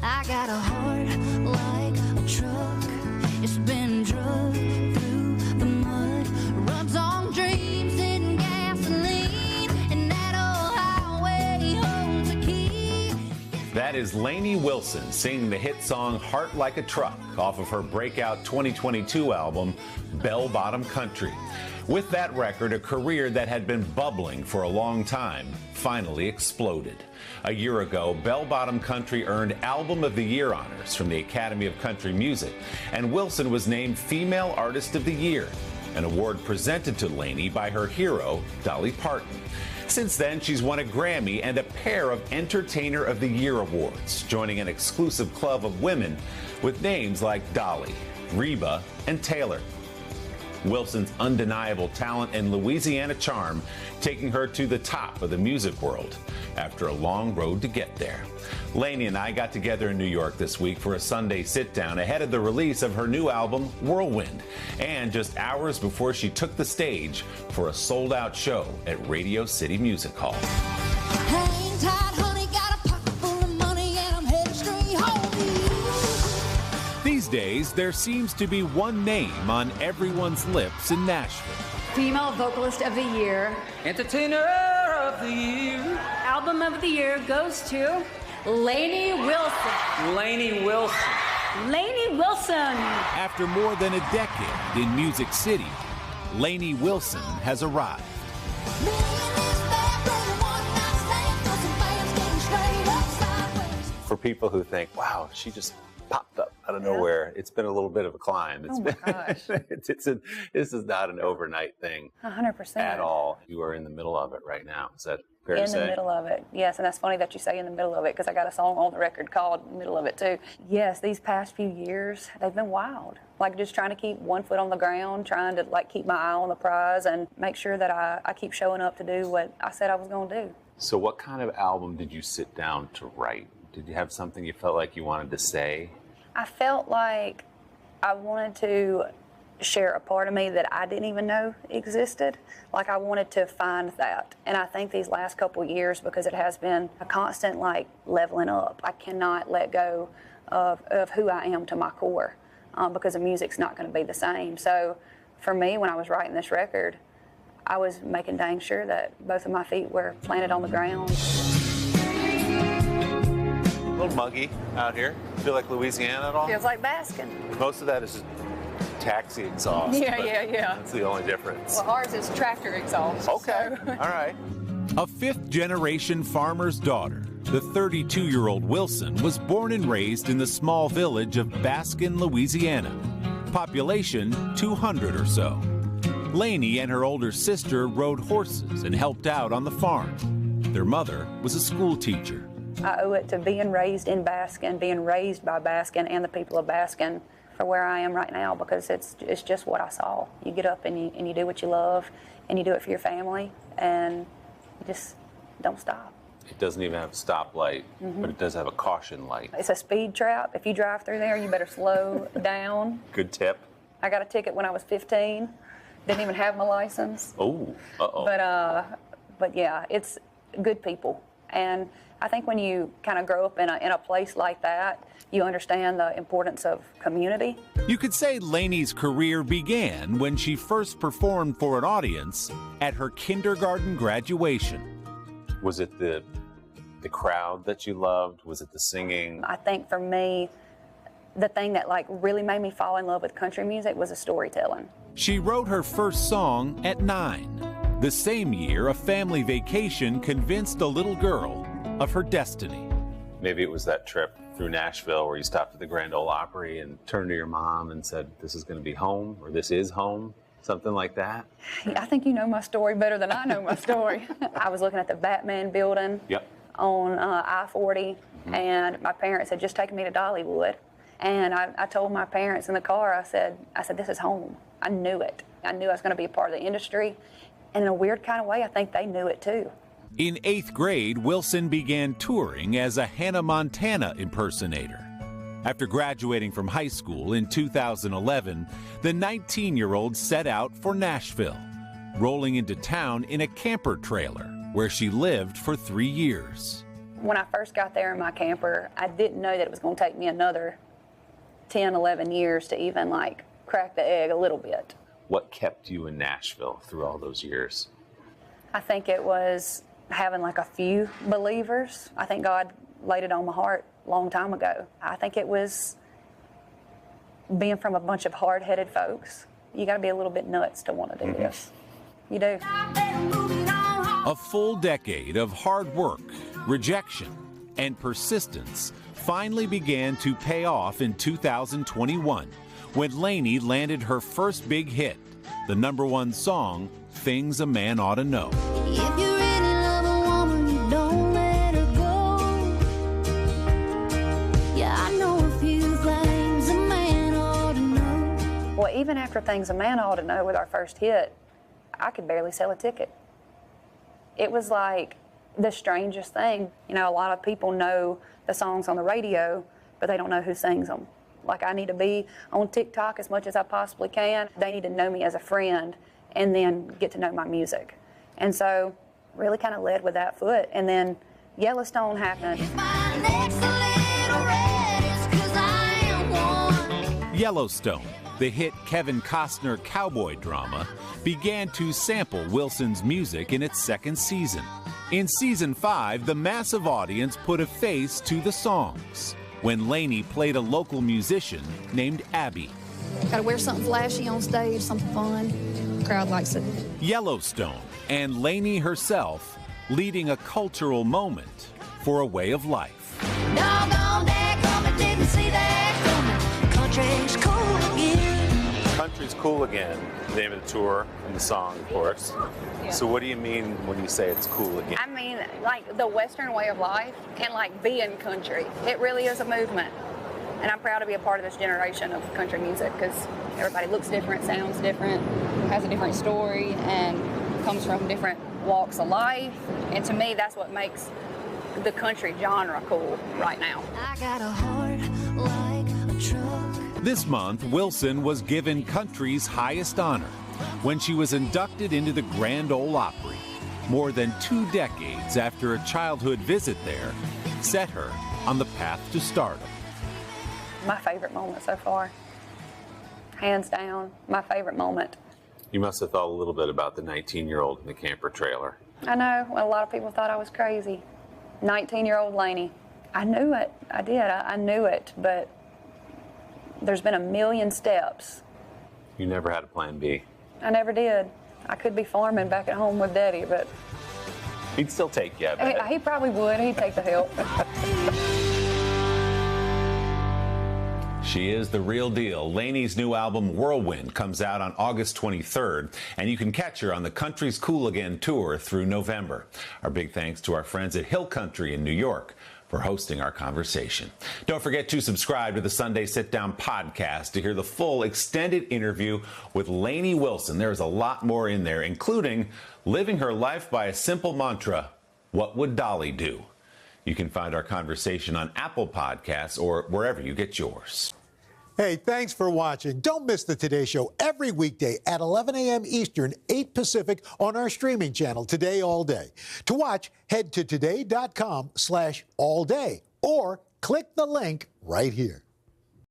I got a heart like a truck. It's been drugged through the mud. Runs on dreams and gasoline. And that old highway holds a key. That is Lainey Wilson singing the hit song Heart Like a Truck off of her breakout 2022 album, Bell Bottom Country. With that record, a career that had been bubbling for a long time finally exploded. A year ago, Bell Bottom Country earned Album of the Year honors from the Academy of Country Music, and Wilson was named Female Artist of the Year, an award presented to Lainey by her hero, Dolly Parton. Since then, she's won a Grammy and a pair of Entertainer of the Year awards, joining an exclusive club of women with names like Dolly, Reba, and Taylor. Wilson's undeniable talent and Louisiana charm taking her to the top of the music world after a long road to get there. Lainey and I got together in New York this week for a Sunday Sit-Down ahead of the release of her new album, Whirlwind, and just hours before she took the stage for a sold-out show at Radio City Music Hall. Hang tight, honey, got a pocket full of money and I'm headed straight home. These days, there seems to be one name on everyone's lips in Nashville. Female Vocalist of the Year. Entertainer of the Year. Album of the Year goes to Lainey Wilson. Lainey Wilson. Lainey Wilson. After more than a decade in Music City, Lainey Wilson has arrived. For people who think, wow, she just popped up out of nowhere, it's been a little bit of a climb. It's gosh. this is not an overnight thing 100%. at all. You are in the middle of it right now. Is that fair to say? In the middle of it, yes. And that's funny that you say in the middle of it, because I got a song on the record called Middle of It too. Yes, these past few years, they've been wild. Like just trying to keep one foot on the ground, trying to like keep my eye on the prize and make sure that I keep showing up to do what I said I was going to do. So what kind of album did you sit down to write? Did you have something you felt like you wanted to say? I felt like I wanted to share a part of me that I didn't even know existed. Like I wanted to find that. And I think these last couple of years, because it has been a constant like leveling up, I cannot let go of who I am to my core, because the music's not going to be the same. So for me, when I was writing this record, I was making dang sure that both of my feet were planted on the ground. A little muggy out here. Feel like Louisiana at all? Feels like basking. Most of that is just taxi exhaust. Yeah. That's the only difference. Well, ours is tractor exhaust. Okay, So. all right. A fifth-generation farmer's daughter, the 32-year-old Wilson was born and raised in the small village of Baskin, Louisiana. Population 200 or so. Lainey and her older sister rode horses and helped out on the farm. Their mother was a school teacher. I owe it to being raised in Baskin, being raised by Baskin and the people of Baskin for where I am right now, because it's just what I saw. You get up and you do what you love, and you do it for your family, and you just don't stop. It doesn't even have a stoplight, but it does have a caution light. It's a speed trap. If you drive through there, you better slow down. Good tip. I got a ticket when I was 15. Didn't even have my license. Oh, uh-oh. But yeah, it's good people. And I think when you kind of grow up in a place like that, you understand the importance of community. You could say Lainey's career began when she first performed for an audience at her kindergarten graduation. Was it the crowd that you loved? Was it the singing? I think for me, the thing that like really made me fall in love with country music was the storytelling. She wrote her first song at 9. The same year, a family vacation convinced a little girl of her destiny. Maybe it was that trip through Nashville where you stopped at the Grand Ole Opry and turned to your mom and said, this is going to be home, or this is home, something like that. I think you know my story better than I know my story. I was looking at the Batman building on I-40, and my parents had just taken me to Dollywood. And I told my parents in the car, I said, this is home. I knew it. I knew I was going to be a part of the industry. And in a weird kind of way, I think they knew it too. In 8th grade, Wilson began touring as a Hannah Montana impersonator. After graduating from high school in 2011, the 19-year-old set out for Nashville, rolling into town in a camper trailer where she lived for 3 years. When I first got there in my camper, I didn't know that it was going to take me another 10, 11 years to even like crack the egg a little bit. What kept you in Nashville through all those years? I think it was having like a few believers. I think God laid it on my heart a long time ago. I think it was being from a bunch of hard-headed folks. You got to be a little bit nuts to want to do this. You do. A full decade of hard work, rejection, and persistence finally began to pay off in 2021 when Lainey landed her first big hit, the #1 song, Things a Man Ought to Know. If you really love a woman, you don't let her go. Yeah, I know a few things a man ought to know. Well, even after Things a Man Ought to Know with our first hit, I could barely sell a ticket. It was like the strangest thing. You know, a lot of people know the songs on the radio, but they don't know who sings them. Like, I need to be on TikTok as much as I possibly can. They need to know me as a friend and then get to know my music. And so, really kind of led with that foot. And then Yellowstone happened. If my neck's a little red, it's 'cause I am one. Yellowstone, the hit Kevin Costner cowboy drama, began to sample Wilson's music in its second season. In season 5, the massive audience put a face to the songs when Lainey played a local musician named Abby. Gotta wear something flashy on stage, something fun. Crowd likes it. Yellowstone and Lainey herself leading a cultural moment for a way of life. Doggone that coming, didn't see that coming. Country's cool again. Country's Cool Again, the name of the tour and the song, of course. So what do you mean when you say it's cool again? I mean, like the Western way of life and like being country. It really is a movement. And I'm proud to be a part of this generation of country music because everybody looks different, sounds different, has a different story, and comes from different walks of life. And to me, that's what makes the country genre cool right now. I got a heart like a truck. This month, Wilson was given country's highest honor when she was inducted into the Grand Ole Opry. More than 2 decades after a childhood visit there set her on the path to stardom. My favorite moment so far. Hands down, my favorite moment. You must have thought a little bit about the 19-year-old in the camper trailer. I know, a lot of people thought I was crazy. 19-year-old Lainey. I knew it, I did, I knew it, but there's been a million steps. You never had a plan B. I never did. I could be farming back at home with Daddy, but He'd still take you, I bet. he probably would. He'd take the help. She is the real deal. Lainey's new album, Whirlwind, comes out on August 23rd, and you can catch her on the Country's Cool Again tour through November. Our big thanks to our friends at Hill Country in New York for hosting our conversation. Don't forget to subscribe to the Sunday Sitdown podcast to hear the full extended interview with Lainey Wilson. There's a lot more in there, including living her life by a simple mantra, what would Dolly do? You can find our conversation on Apple Podcasts or wherever you get yours. Hey, thanks for watching. Don't miss the Today Show every weekday at 11 a.m. Eastern, 8 Pacific on our streaming channel, Today All Day. To watch, head to today.com/allday or click the link right here.